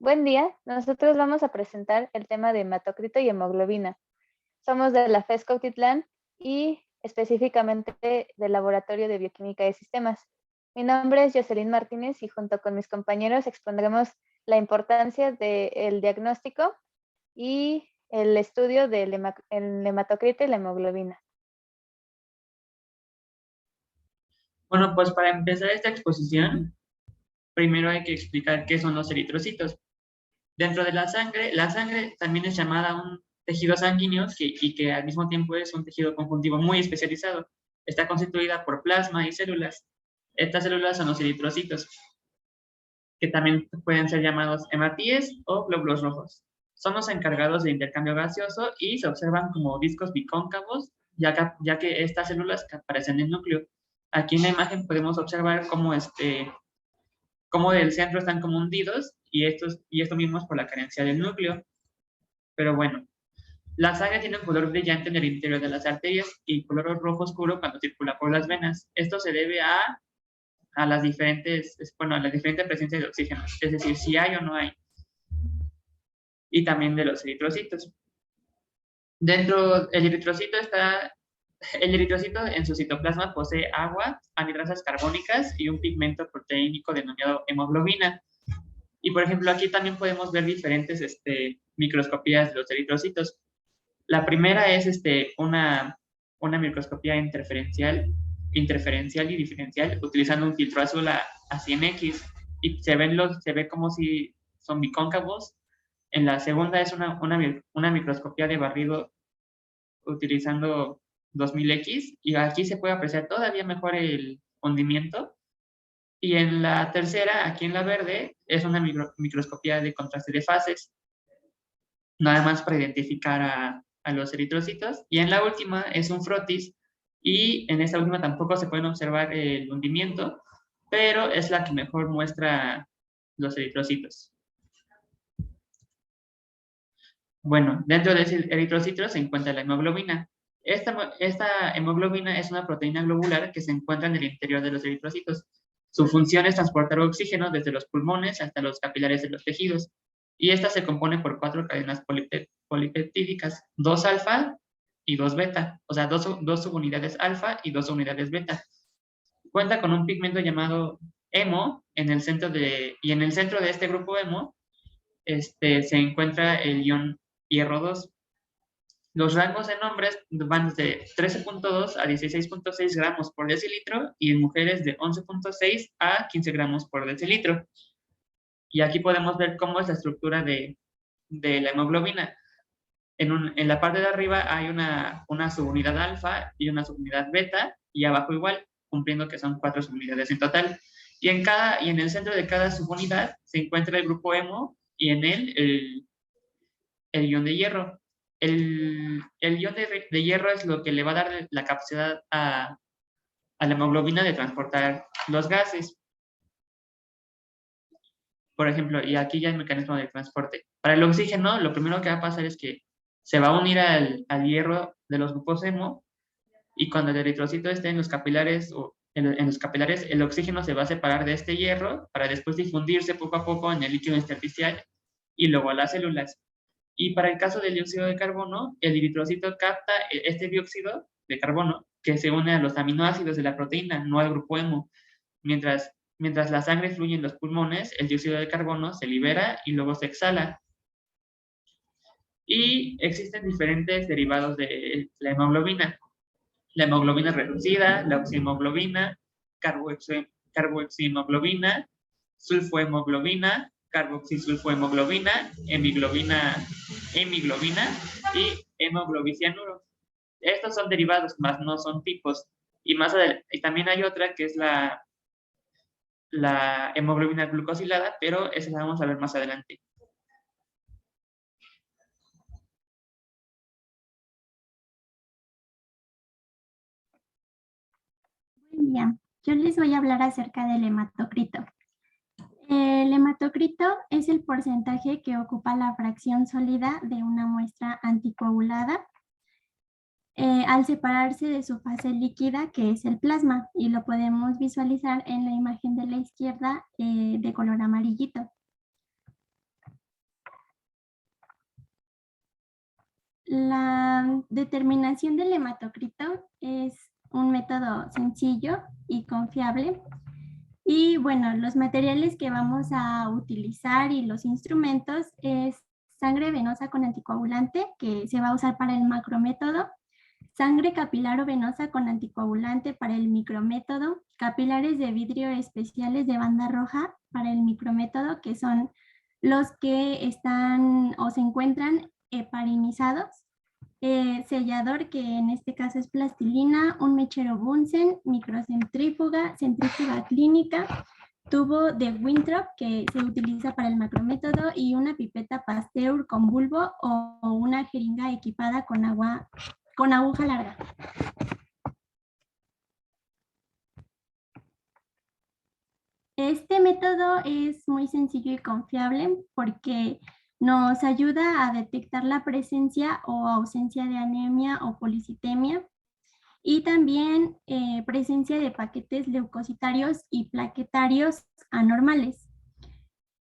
Buen día, nosotros vamos a presentar el tema de hematocrito y hemoglobina. Somos de la FES Cuautitlán y específicamente del Laboratorio de Bioquímica de Sistemas. Mi nombre es Jocelyn Martínez y junto con mis compañeros expondremos la importancia del diagnóstico y el estudio del hematocrito y la hemoglobina. Bueno, pues para empezar esta exposición, primero hay que explicar qué son los eritrocitos. Dentro de la sangre también es llamada un tejido sanguíneo y que al mismo tiempo es un tejido conjuntivo muy especializado. Está constituida por plasma y células. Estas células son los eritrocitos, que también pueden ser llamados hematíes o glóbulos rojos. Son los encargados de intercambio gaseoso y se observan como discos bicóncavos, ya que estas células aparecen en el núcleo. Aquí en la imagen podemos observar cómo del centro están como hundidos y esto mismo es por la carencia del núcleo. Pero bueno, la sangre tiene un color brillante en el interior de las arterias y color rojo oscuro cuando circula por las venas. Esto se debe a las diferentes, bueno, a la diferente presencia de oxígeno, es decir, si hay o no hay, y también de los eritrocitos. El eritrocito en su citoplasma posee agua, anhidrasas carbónicas y un pigmento proteínico denominado hemoglobina. Y por ejemplo, aquí también podemos ver diferentes microscopías de los eritrocitos. La primera es una microscopía interferencial y diferencial utilizando un filtro azul a 100X y se ve como si son bicóncavos. En la segunda es una microscopía de barrido utilizando 2000X y aquí se puede apreciar todavía mejor el hundimiento. Y en la tercera, aquí en la verde, es una microscopía de contraste de fases, nada más para identificar a los eritrocitos. Y en la última es un frotis, y en esta última tampoco se pueden observar el hundimiento, pero es la que mejor muestra los eritrocitos. Bueno, dentro de ese eritrocito se encuentra la hemoglobina. Esta hemoglobina es una proteína globular que se encuentra en el interior de los eritrocitos. Su función es transportar oxígeno desde los pulmones hasta los capilares de los tejidos. Y esta se compone por 4 cadenas polipeptídicas, 2 alfa y 2 beta, o sea, dos subunidades alfa y 2 unidades beta. Cuenta con un pigmento llamado hemo y en el centro de este grupo hemo se encuentra el ion hierro 2. Los rangos en hombres van desde 13.2 a 16.6 gramos por decilitro y en mujeres de 11.6 a 15 gramos por decilitro. Y aquí podemos ver cómo es la estructura de la hemoglobina. En la parte de arriba hay una subunidad alfa y una subunidad beta, y abajo igual, cumpliendo que son 4 subunidades en total. Y en el centro de cada subunidad se encuentra el grupo hemo y en él el ion de hierro. El ion de hierro es lo que le va a dar la capacidad a la hemoglobina de transportar los gases. Por ejemplo, y aquí ya el mecanismo de transporte. Para el oxígeno, lo primero que va a pasar es que se va a unir al hierro de los grupos hemo, y cuando el eritrocito esté en los capilares en los capilares, el oxígeno se va a separar de este hierro para después difundirse poco a poco en el líquido intersticial y luego a las células. Y para el caso del dióxido de carbono, el eritrocito capta este dióxido de carbono que se une a los aminoácidos de la proteína, no al grupo hemo. Mientras la sangre fluye en los pulmones, el dióxido de carbono se libera y luego se exhala. Y existen diferentes derivados de la hemoglobina. La hemoglobina reducida, la oxihemoglobina, carboxihemoglobina, sulfohemoglobina, carboxisulfohemoglobina, hemiglobina y hemoglobicianuro. Estos son derivados, más no son tipos. Y también hay otra que es la hemoglobina glucosilada, pero esa la vamos a ver más adelante. Buen día, yo les voy a hablar acerca del hematocrito. El hematocrito es el porcentaje que ocupa la fracción sólida de una muestra anticoagulada al separarse de su fase líquida, que es el plasma, y lo podemos visualizar en la imagen de la izquierda de color amarillito. La determinación del hematocrito es un método sencillo y confiable. Y bueno, los materiales que vamos a utilizar y los instrumentos es sangre venosa con anticoagulante, que se va a usar para el macrométodo, sangre capilar o venosa con anticoagulante para el micrométodo, capilares de vidrio especiales de banda roja para el micrométodo, que son los que están o se encuentran heparinizados, sellador, que en este caso es plastilina, un mechero Bunsen, microcentrífuga, centrífuga clínica, tubo de Winthrop que se utiliza para el macrométodo y una pipeta Pasteur con bulbo o una jeringa equipada con agua con aguja larga. Este método es muy sencillo y confiable porque nos ayuda a detectar la presencia o ausencia de anemia o policitemia y también presencia de paquetes leucocitarios y plaquetarios anormales.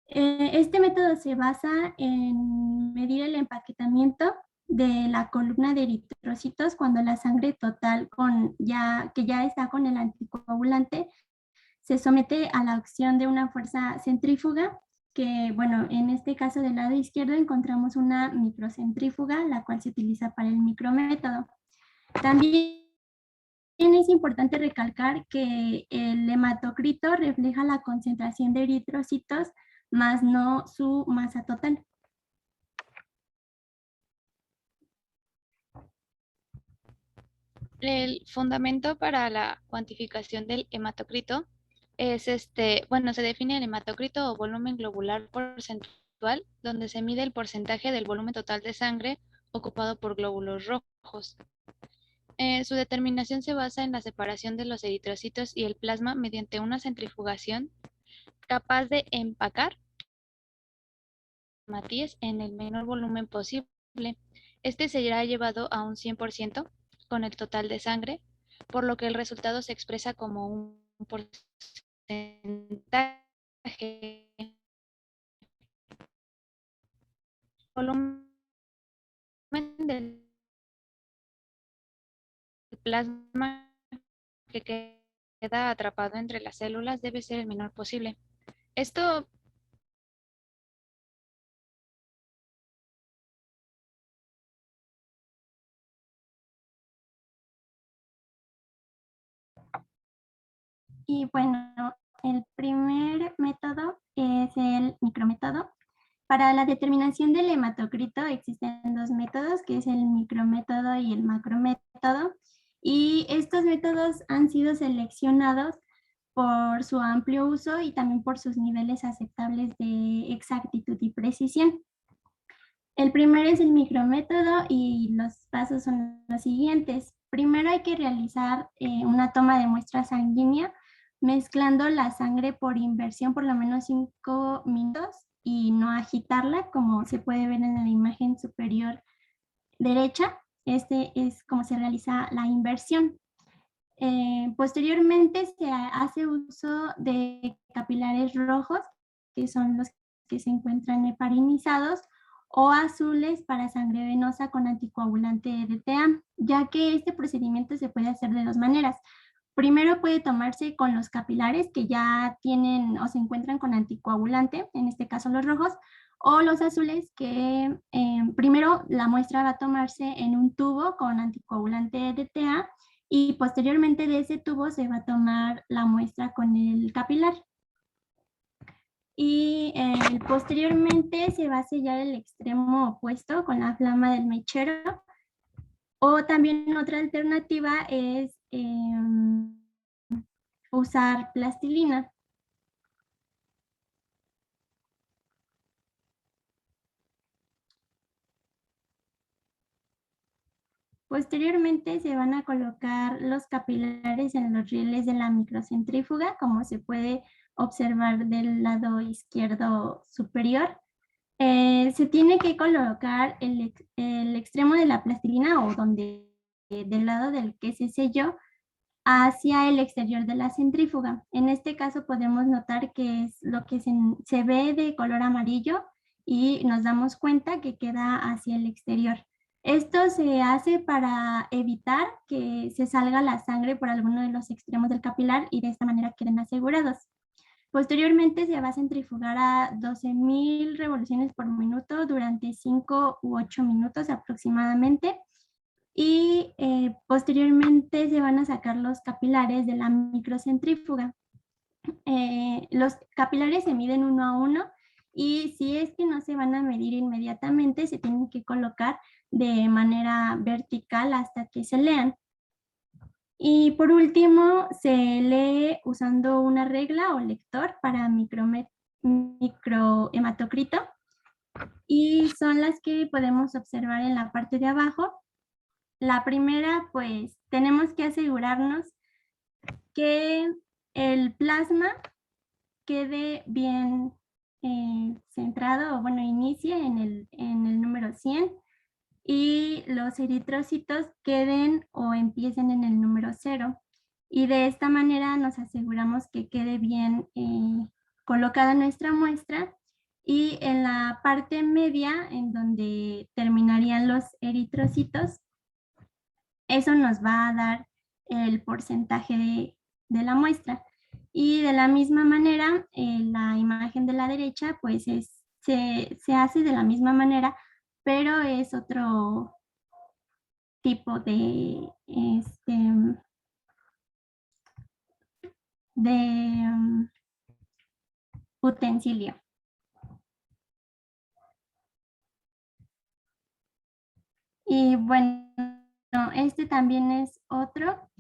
Este método se basa en medir el empaquetamiento de la columna de eritrocitos cuando la sangre total que ya está con el anticoagulante se somete a la acción de una fuerza centrífuga, que bueno, en este caso del lado izquierdo encontramos una microcentrífuga, la cual se utiliza para el micrométodo. También es importante recalcar que el hematocrito refleja la concentración de eritrocitos, más no su masa total. El fundamento para la cuantificación del hematocrito es bueno, se define el hematocrito o volumen globular porcentual, donde se mide el porcentaje del volumen total de sangre ocupado por glóbulos rojos. Su determinación se basa en la separación de los eritrocitos y el plasma mediante una centrifugación capaz de empacar matías en el menor volumen posible. Este será llevado a un 100% con el total de sangre, por lo que el resultado se expresa como un porcentaje volumen del plasma que queda atrapado entre las células debe ser el menor posible. Esto Y bueno, el primer método es el micrométodo. Para la determinación del hematocrito existen dos métodos, que es el micrométodo y el macrométodo. Y estos métodos han sido seleccionados por su amplio uso y también por sus niveles aceptables de exactitud y precisión. El primero es el micrométodo y los pasos son los siguientes. Primero hay que realizar una toma de muestra sanguínea mezclando la sangre por inversión por lo menos 5 minutos y no agitarla, como se puede ver en la imagen superior derecha. Este es como se realiza la inversión. Posteriormente se hace uso de capilares rojos, que son los que se encuentran heparinizados, o azules para sangre venosa con anticoagulante DTA, ya que este procedimiento se puede hacer de dos maneras. Primero puede tomarse con los capilares que ya tienen o se encuentran con anticoagulante, en este caso los rojos, o los azules que primero la muestra va a tomarse en un tubo con anticoagulante DTA y posteriormente de ese tubo se va a tomar la muestra con el capilar. Y posteriormente se va a sellar el extremo opuesto con la flama del mechero. O también otra alternativa es usar plastilina. Posteriormente se van a colocar los capilares en los rieles de la microcentrífuga, como se puede observar del lado izquierdo superior. Se tiene que colocar el extremo de la plastilina o del lado del que se selló hacia el exterior de la centrífuga. En este caso podemos notar que es lo que se ve de color amarillo y nos damos cuenta que queda hacia el exterior. Esto se hace para evitar que se salga la sangre por alguno de los extremos del capilar y de esta manera queden asegurados. Posteriormente se va a centrifugar a 12,000 revoluciones por minuto durante 5 u 8 minutos aproximadamente. Y posteriormente se van a sacar los capilares de la microcentrífuga. Los capilares se miden 1 a 1 y si es que no se van a medir inmediatamente, se tienen que colocar de manera vertical hasta que se lean. Y por último, se lee usando una regla o lector para microhematocrito y son las que podemos observar en la parte de abajo. La primera, pues tenemos que asegurarnos que el plasma quede bien centrado o bueno, inicie en el número 100 y los eritrocitos queden o empiecen en el número 0. Y de esta manera nos aseguramos que quede bien colocada nuestra muestra y en la parte media, en donde terminarían los eritrocitos, eso nos va a dar el porcentaje de la muestra. Y de la misma manera, la imagen de la derecha, pues se hace de la misma manera, pero es otro tipo de utensilio. Y bueno, este también es otro.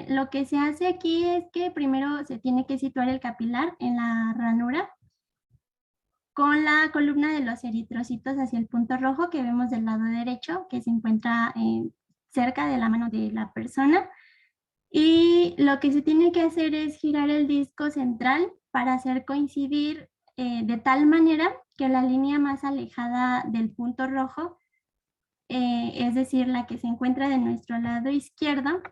Lo que se hace aquí es que primero se tiene que situar el capilar en la ranura con la columna de los eritrocitos hacia el punto rojo que vemos del lado derecho, que se encuentra cerca de la mano de la persona. Y lo que se tiene que hacer es girar el disco central para hacer coincidir de tal manera que la línea más alejada del punto rojo, es decir, la que se encuentra de nuestro lado izquierdo,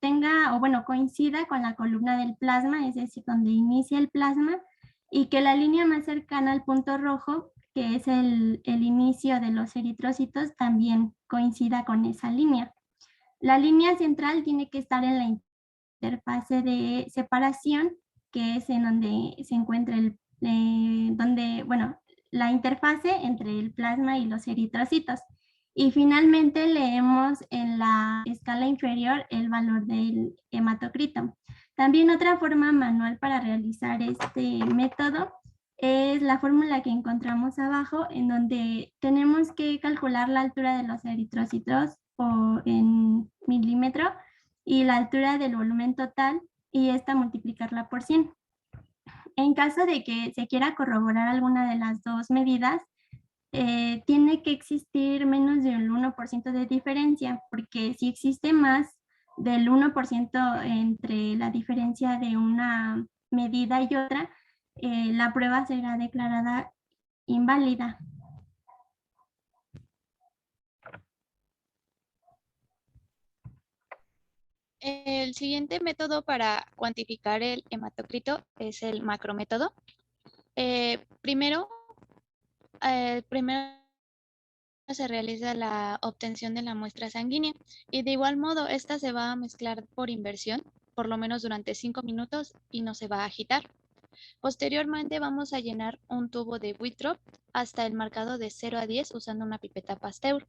tenga, o bueno, coincida con la columna del plasma, es decir, donde inicia el plasma, y que la línea más cercana al punto rojo, que es el inicio de los eritrocitos, también coincida con esa línea. La línea central tiene que estar en la interfase de separación, que es en donde se encuentra la interfase entre el plasma y los eritrocitos. Y finalmente leemos en la escala inferior el valor del hematocrito. También otra forma manual para realizar este método es la fórmula que encontramos abajo, en donde tenemos que calcular la altura de los eritrocitos en milímetro y la altura del volumen total y esta multiplicarla por 100. En caso de que se quiera corroborar alguna de las dos medidas, tiene que existir menos del 1% de diferencia, porque si existe más del 1% entre la diferencia de una medida y otra, la prueba será declarada inválida. El siguiente método para cuantificar el hematocrito es el macrométodo. Primero se realiza la obtención de la muestra sanguínea y de igual modo esta se va a mezclar por inversión, por lo menos durante 5 minutos y no se va a agitar. Posteriormente vamos a llenar un tubo de Wittrop hasta el marcado de 0 a 10 usando una pipeta Pasteur.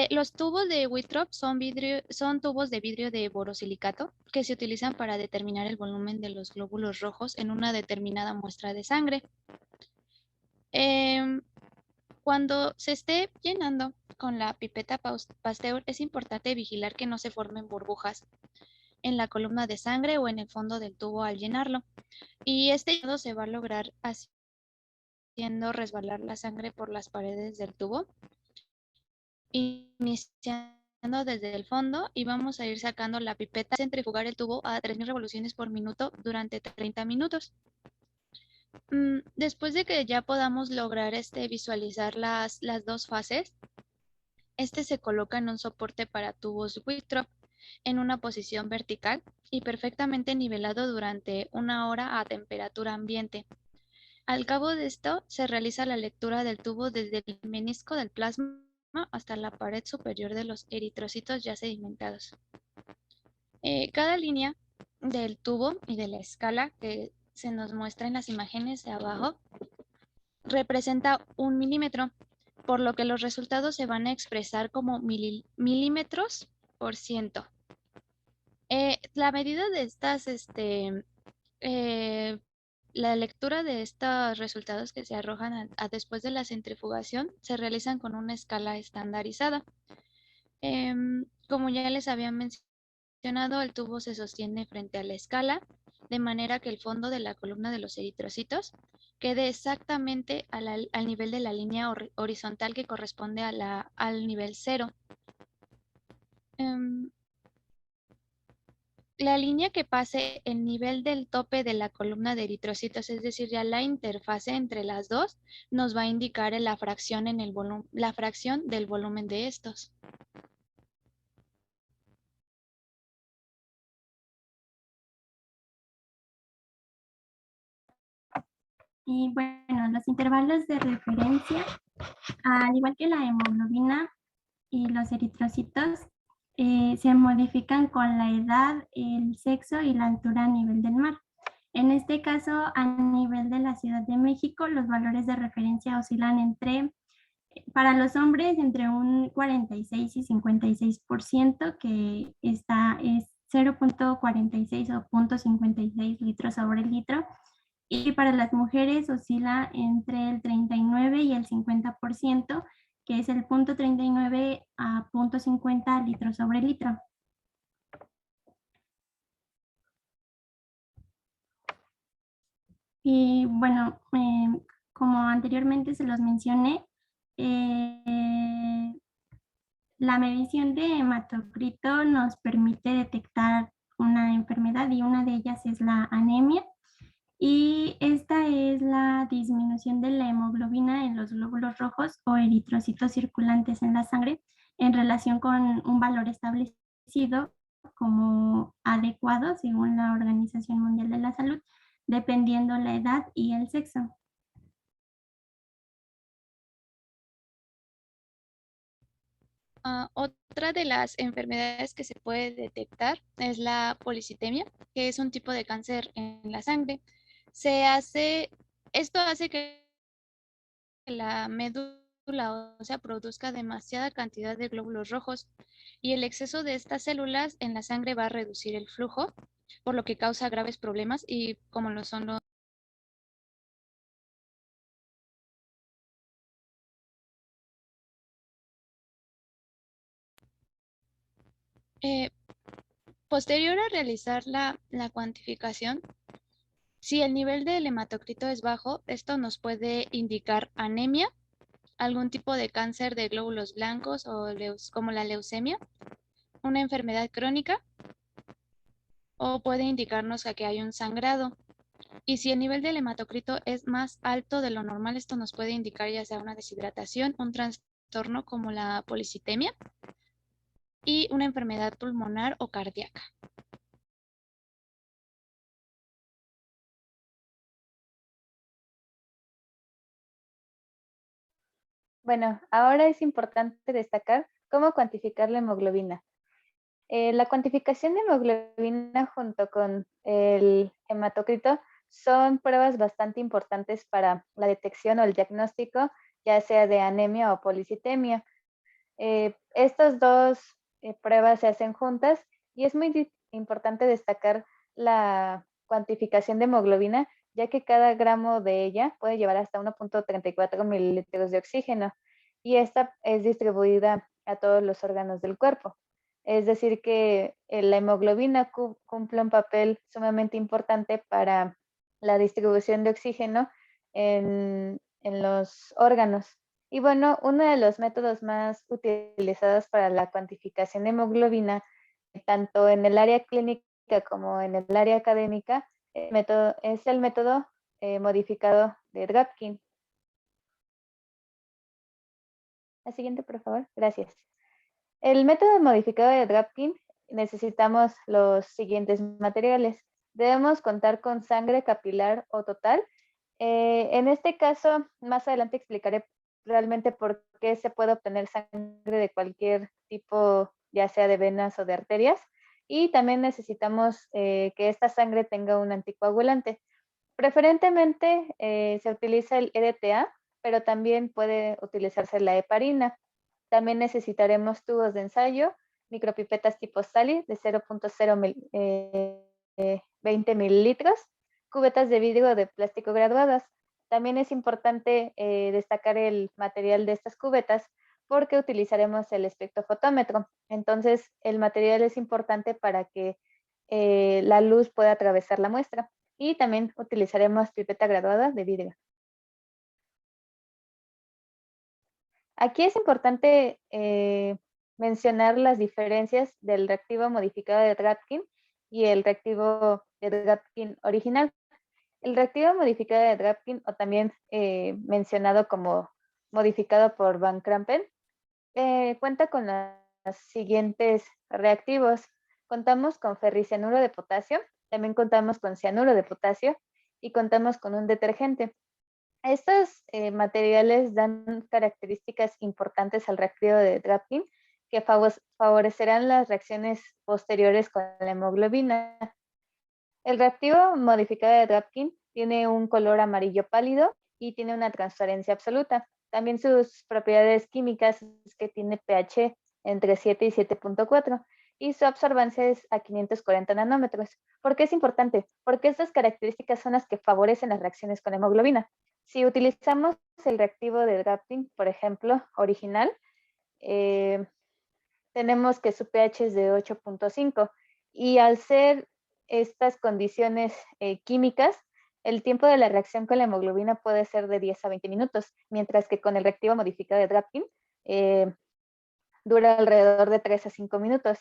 Los tubos de Wittrop son tubos de vidrio de borosilicato que se utilizan para determinar el volumen de los glóbulos rojos en una determinada muestra de sangre. Cuando se esté llenando con la pipeta Pasteur, es importante vigilar que no se formen burbujas en la columna de sangre o en el fondo del tubo al llenarlo. Y este llenado se va a lograr haciendo resbalar la sangre por las paredes del tubo, iniciando desde el fondo, y vamos a ir sacando la pipeta, centrifugar el tubo a 3000 revoluciones por minuto durante 30 minutos. Después de que ya podamos lograr visualizar las dos fases, se coloca en un soporte para tubos Wittrop en una posición vertical y perfectamente nivelado durante 1 hora a temperatura ambiente. Al cabo de esto, se realiza la lectura del tubo desde el menisco del plasma hasta la pared superior de los eritrocitos ya sedimentados. Cada línea del tubo y de la escala que se nos muestra en las imágenes de abajo representa 1 milímetro, por lo que los resultados se van a expresar como milímetros por ciento. La medida de estas, la lectura de estos resultados que se arrojan después de la centrifugación se realizan con una escala estandarizada. Como ya les había mencionado, el tubo se sostiene frente a la escala, de manera que el fondo de la columna de los eritrocitos quede exactamente al nivel de la línea horizontal que corresponde al nivel 0. La línea que pase el nivel del tope de la columna de eritrocitos, es decir, ya la interfase entre las dos, nos va a indicar la fracción del volumen de estos. Y bueno, los intervalos de referencia, al igual que la hemoglobina y los eritrocitos, se modifican con la edad, el sexo y la altura a nivel del mar. En este caso, a nivel de la Ciudad de México, los valores de referencia oscilan para los hombres, entre un 46 y 56%, que es 0.46 o 0.56 litros sobre litro. Y para las mujeres oscila entre el 39 y el 50%, que es el 0.39 a 0.50 litros sobre litro. Y bueno, como anteriormente se los mencioné, la medición de hematocrito nos permite detectar una enfermedad y una de ellas es la anemia. Y esta es la disminución de la hemoglobina en los glóbulos rojos o eritrocitos circulantes en la sangre en relación con un valor establecido como adecuado según la Organización Mundial de la Salud, dependiendo la edad y el sexo. Otra de las enfermedades que se puede detectar es la policitemia, que es un tipo de cáncer en la sangre. Esto hace que la médula ósea produzca demasiada cantidad de glóbulos rojos y el exceso de estas células en la sangre va a reducir el flujo, por lo que causa graves problemas y como lo son los posterior a realizar la cuantificación, si el nivel del hematocrito es bajo, esto nos puede indicar anemia, algún tipo de cáncer de glóbulos blancos o como la leucemia, una enfermedad crónica, o puede indicarnos que hay un sangrado. Y si el nivel del hematocrito es más alto de lo normal, esto nos puede indicar ya sea una deshidratación, un trastorno como la policitemia y una enfermedad pulmonar o cardíaca. Bueno, ahora es importante destacar cómo cuantificar la hemoglobina. La cuantificación de hemoglobina junto con el hematocrito son pruebas bastante importantes para la detección o el diagnóstico, ya sea de anemia o policitemia. Estas dos pruebas se hacen juntas y es muy importante destacar la cuantificación de hemoglobina, ya que cada gramo de ella puede llevar hasta 1.34 mililitros de oxígeno y esta es distribuida a todos los órganos del cuerpo. Es decir, que la hemoglobina cumple un papel sumamente importante para la distribución de oxígeno en los órganos. Y bueno, uno de los métodos más utilizados para la cuantificación de hemoglobina, tanto en el área clínica como en el área académica, es el método modificado de Drapkin. La siguiente, por favor. Gracias. El método modificado de Drapkin necesitamos los siguientes materiales. Debemos contar con sangre capilar o total En este caso, más adelante explicaré realmente por qué se puede obtener sangre de cualquier tipo, ya sea de venas o de arterias. Y también necesitamos que esta sangre tenga un anticoagulante. Preferentemente se utiliza el EDTA, pero también puede utilizarse la heparina. También necesitaremos tubos de ensayo, micropipetas tipo Sally de 0.020 mililitros, cubetas de vidrio de plástico graduadas. También es importante destacar el material de estas cubetas porque utilizaremos el espectrofotómetro. Entonces, el material es importante para que la luz pueda atravesar la muestra. Y también utilizaremos pipeta graduada de vidrio. Aquí es importante mencionar las diferencias del reactivo modificado de Dratkin y el reactivo de Dratkin original. El reactivo modificado de Dratkin, o también mencionado como modificado por Van Krampen, cuenta con los siguientes reactivos. Contamos con ferricianuro de potasio, también contamos con cianuro de potasio y contamos con un detergente. Estos materiales dan características importantes al reactivo de Dratkin que favorecerán las reacciones posteriores con la hemoglobina. El reactivo modificado de Dratkin tiene un color amarillo pálido y tiene una transparencia absoluta. También sus propiedades químicas es que tiene pH entre 7 y 7.4 y su absorbancia es a 540 nanómetros. ¿Por qué es importante? Porque estas características son las que favorecen las reacciones con hemoglobina. Si utilizamos el reactivo de Dratkin, por ejemplo, original, tenemos que su pH es de 8.5 y al ser estas condiciones químicas, el tiempo de la reacción con la hemoglobina puede ser de 10 a 20 minutos, mientras que con el reactivo modificado de Dratkin dura alrededor de 3 a 5 minutos.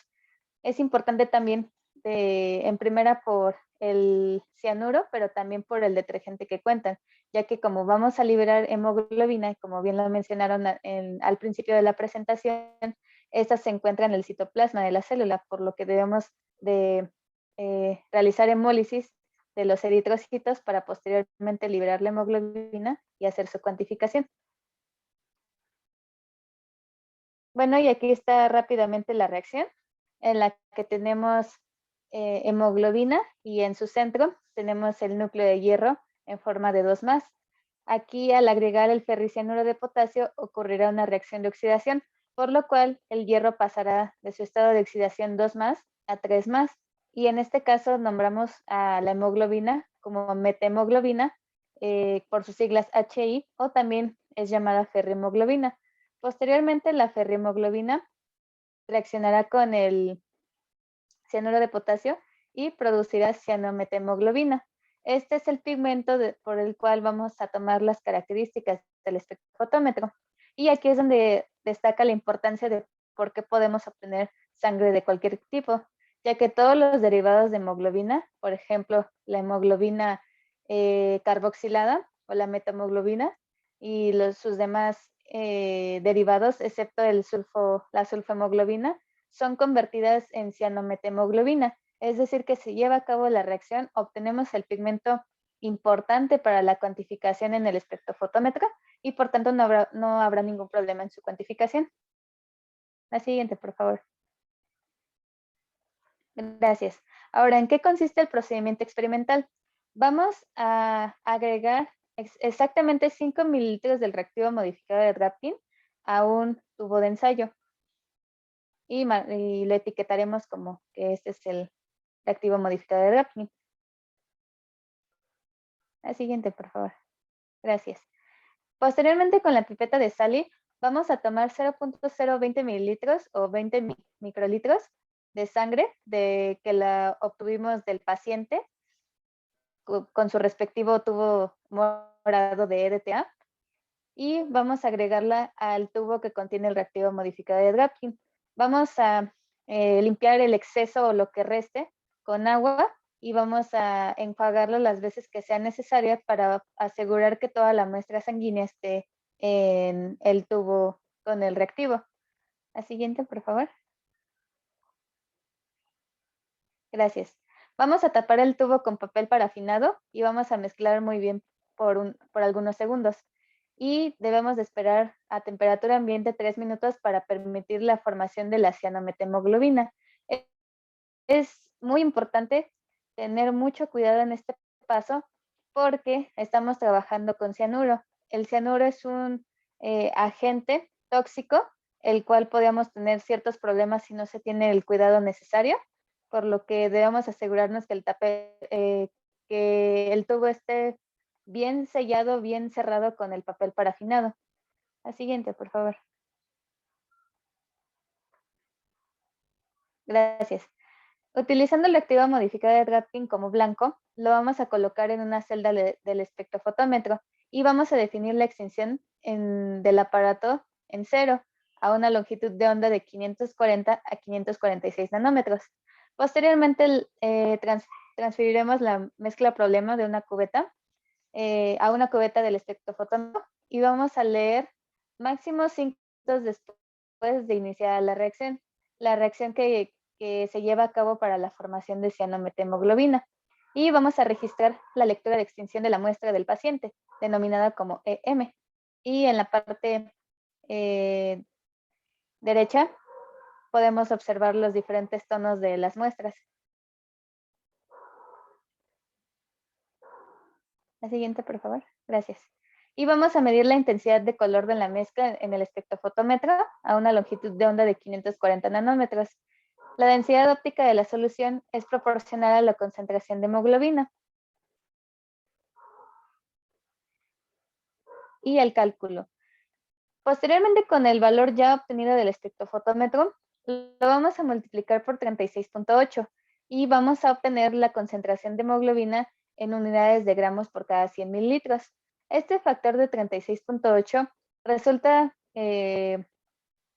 Es importante también, en primera, por el cianuro, pero también por el detergente que cuentan, ya que como vamos a liberar hemoglobina, como bien lo mencionaron al principio de la presentación, estas se encuentran en el citoplasma de la célula, por lo que debemos de realizar hemólisis de los eritrocitos para posteriormente liberar la hemoglobina y hacer su cuantificación. Bueno, y aquí está rápidamente la reacción en la que tenemos hemoglobina y en su centro tenemos el núcleo de hierro en forma de 2+. Aquí al agregar el ferricianuro de potasio ocurrirá una reacción de oxidación, por lo cual el hierro pasará de su estado de oxidación 2+ a 3+. Y en este caso nombramos a la hemoglobina como methemoglobina por sus siglas HI, o también es llamada ferriemoglobina. Posteriormente, la ferriemoglobina reaccionará con el cianuro de potasio y producirá cianomethemoglobina. Este es el pigmento por el cual vamos a tomar las características del espectrofotómetro. Y aquí es donde destaca la importancia de por qué podemos obtener sangre de cualquier tipo, ya que todos los derivados de hemoglobina, por ejemplo, la hemoglobina carboxilada o la metahemoglobina y sus demás derivados, excepto la sulfohemoglobina, son convertidas en cianomethemoglobina. Es decir, que si lleva a cabo la reacción, obtenemos el pigmento importante para la cuantificación en el espectrofotómetro y por tanto no habrá ningún problema en su cuantificación. La siguiente, por favor. Gracias. Ahora, ¿en qué consiste el procedimiento experimental? Vamos a agregar exactamente 5 mililitros del reactivo modificado de Dratkin a un tubo de ensayo. Y lo etiquetaremos como que este es el reactivo modificado de Dratkin. La siguiente, por favor. Gracias. Posteriormente, con la pipeta de Sally, vamos a tomar 0.020 mililitros o 20 microlitros de sangre que la obtuvimos del paciente con su respectivo tubo morado de EDTA y vamos a agregarla al tubo que contiene el reactivo modificado de Dratkin. Vamos a limpiar el exceso o lo que reste con agua y vamos a enjuagarlo las veces que sea necesaria para asegurar que toda la muestra sanguínea esté en el tubo con el reactivo. La siguiente, por favor. Gracias. Vamos a tapar el tubo con papel parafinado y vamos a mezclar muy bien por algunos segundos. Y debemos de esperar a temperatura ambiente 3 minutos para permitir la formación de la cianomethemoglobina. Es muy importante tener mucho cuidado en este paso porque estamos trabajando con cianuro. El cianuro es un agente tóxico, el cual podríamos tener ciertos problemas si no se tiene el cuidado necesario, por lo que debemos asegurarnos que que el tubo esté bien sellado, bien cerrado con el papel parafinado. La siguiente, por favor. Gracias. Utilizando la activa modificada de Röntgen como blanco, lo vamos a colocar en una celda del espectrofotómetro y vamos a definir la extensión del aparato en 0 a una longitud de onda de 540 a 546 nanómetros. Posteriormente, transferiremos la mezcla problema de una cubeta a una cubeta del espectrofotómetro y vamos a leer máximo 5 minutos después de iniciar la reacción que se lleva a cabo para la formación de cianomethemoglobina. Y vamos a registrar la lectura de extinción de la muestra del paciente, denominada como EM. Y en la parte derecha podemos observar los diferentes tonos de las muestras. La siguiente, por favor. Gracias. Y vamos a medir la intensidad de color de la mezcla en el espectrofotómetro a una longitud de onda de 540 nanómetros. La densidad óptica de la solución es proporcional a la concentración de hemoglobina. Y el cálculo. Posteriormente, con el valor ya obtenido del espectrofotómetro, lo vamos a multiplicar por 36.8 y vamos a obtener la concentración de hemoglobina en unidades de gramos por cada 100 mililitros. Este factor de 36.8 resulta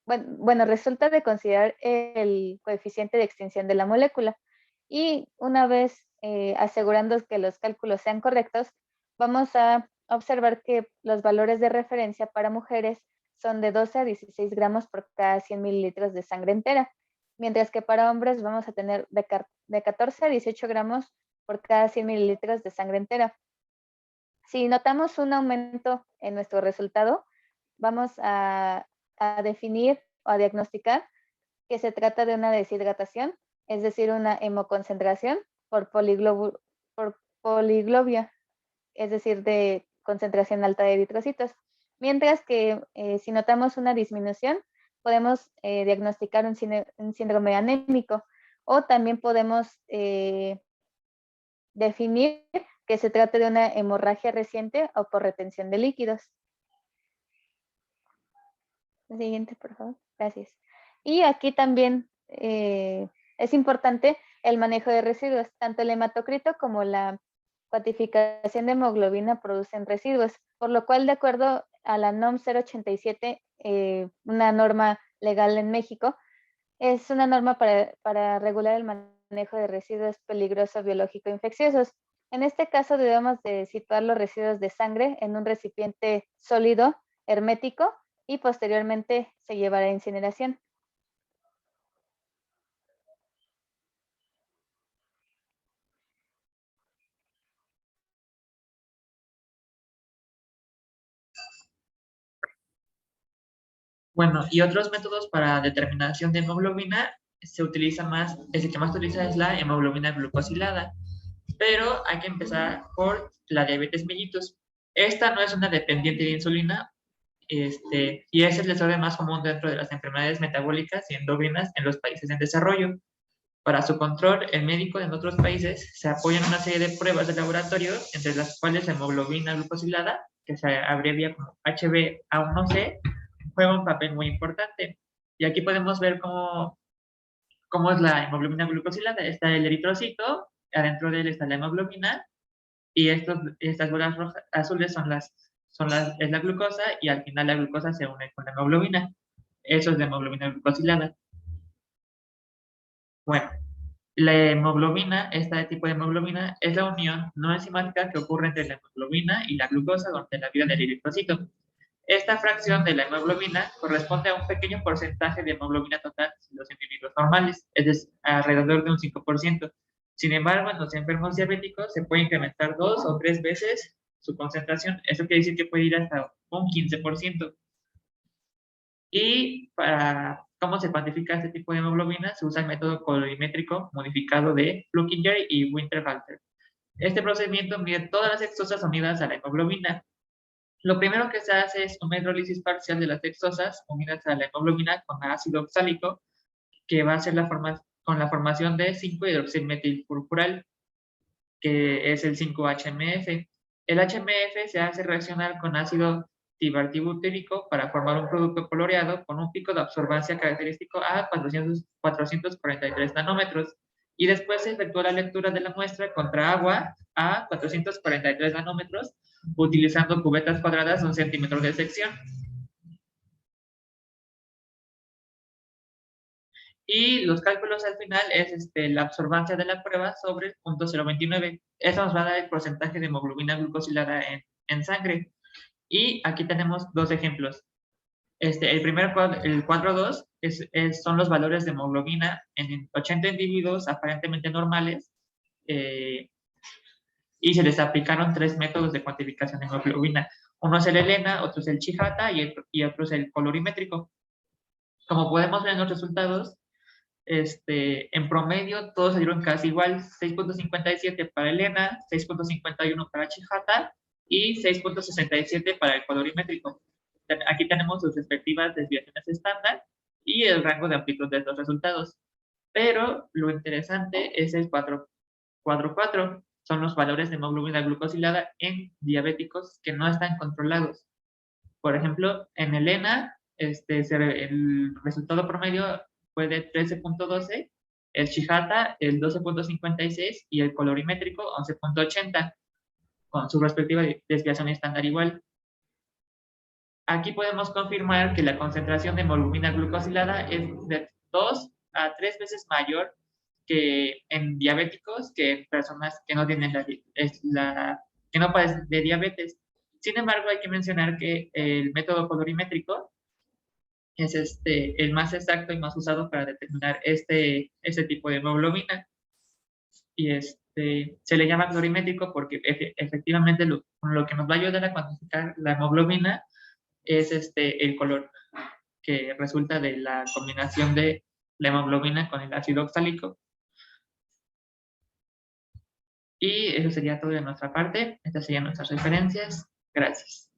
resulta de considerar el coeficiente de extinción de la molécula. Y una vez asegurando que los cálculos sean correctos, vamos a observar que los valores de referencia para mujeres son de 12 a 16 gramos por cada 100 mililitros de sangre entera, mientras que para hombres vamos a tener de 14 a 18 gramos por cada 100 mililitros de sangre entera. Si notamos un aumento en nuestro resultado, vamos a definir o a diagnosticar que se trata de una deshidratación, es decir, una hemoconcentración por poliglobia, es decir, de concentración alta de eritrocitos. Mientras que si notamos una disminución, podemos diagnosticar un síndrome anémico o también podemos definir que se trata de una hemorragia reciente o por retención de líquidos. La siguiente, por favor. Gracias. Y aquí también es importante el manejo de residuos. Tanto el hematocrito como la cuantificación de hemoglobina producen residuos, por lo cual, de acuerdo a la NOM 087, una norma legal en México, es una norma para regular el manejo de residuos peligrosos biológico-infecciosos. En este caso, debemos de situar los residuos de sangre en un recipiente sólido, hermético, y posteriormente se llevará a incineración. Bueno, y otros métodos para determinación de hemoglobina se utiliza más, el que más se utiliza es la hemoglobina glucosilada, pero hay que empezar por la diabetes mellitus. Esta no es una dependiente de insulina, y es el desorden más común dentro de las enfermedades metabólicas y endocrinas en los países en desarrollo. Para su control, el médico en otros países se apoya en una serie de pruebas de laboratorio, entre las cuales la hemoglobina glucosilada, que se abrevia como HbA1c, juega un papel muy importante. Y aquí podemos ver cómo es la hemoglobina glucosilada. Está el eritrocito, adentro de él está la hemoglobina, y estas bolas rojas, azules es la glucosa, y al final la glucosa se une con la hemoglobina. Eso es la hemoglobina glucosilada. Bueno, la hemoglobina, este tipo de hemoglobina, es la unión no enzimática que ocurre entre la hemoglobina y la glucosa durante la vida del eritrocito. Esta fracción de la hemoglobina corresponde a un pequeño porcentaje de hemoglobina total en los individuos normales, es decir, alrededor de un 5%. Sin embargo, en los enfermos diabéticos se puede incrementar 2 o 3 veces su concentración. Eso quiere decir que puede ir hasta un 15%. Y para cómo se cuantifica este tipo de hemoglobina, se usa el método colorimétrico modificado de Flukinger y Winterhalter. Este procedimiento mide todas las hexosas unidas a la hemoglobina. Lo primero que se hace es una hidrólisis parcial de las hexosas unidas a la hemoglobina con ácido oxálico, que va a ser con la formación de 5-hidroxilmetilfurfural, que es el 5-HMF. El HMF se hace reaccionar con ácido tibartibutírico para formar un producto coloreado con un pico de absorbancia característico a 443 nanómetros. Y después se efectúa la lectura de la muestra contra agua a 443 nanómetros, utilizando cubetas cuadradas de 1 centímetro de sección. Y los cálculos al final es la absorbancia de la prueba sobre el 0.029. Eso nos va a dar el porcentaje de hemoglobina glucosilada en sangre. Y aquí tenemos dos ejemplos. El primero, el 4.2, son los valores de hemoglobina en 80 individuos aparentemente normales, y se les aplicaron 3 métodos de cuantificación de hemoglobina. Uno es el ELENA, otro es el Chihata y otro es el colorimétrico. Como podemos ver en los resultados, en promedio todos salieron casi igual: 6.57 para ELENA, 6.51 para Chihata y 6.67 para el colorimétrico. Aquí tenemos sus respectivas desviaciones estándar y el rango de amplitud de estos resultados. Pero lo interesante es el 4.4. Son los valores de hemoglobina glucosilada en diabéticos que no están controlados. Por ejemplo, en ELENA, el resultado promedio fue de 13.12, el Chihata el 12.56 y el colorimétrico 11.80, con su respectiva desviación estándar igual. Aquí podemos confirmar que la concentración de hemoglobina glucosilada es de 2 a 3 veces mayor que en diabéticos que en personas que no tienen que no padecen de diabetes. Sin embargo, hay que mencionar que el método colorimétrico es el más exacto y más usado para determinar este tipo de hemoglobina. Y se le llama colorimétrico porque efectivamente lo que nos va a ayudar a cuantificar la hemoglobina es el color que resulta de la combinación de la hemoglobina con el ácido oxálico. Y eso sería todo de nuestra parte. Estas serían nuestras referencias. Gracias.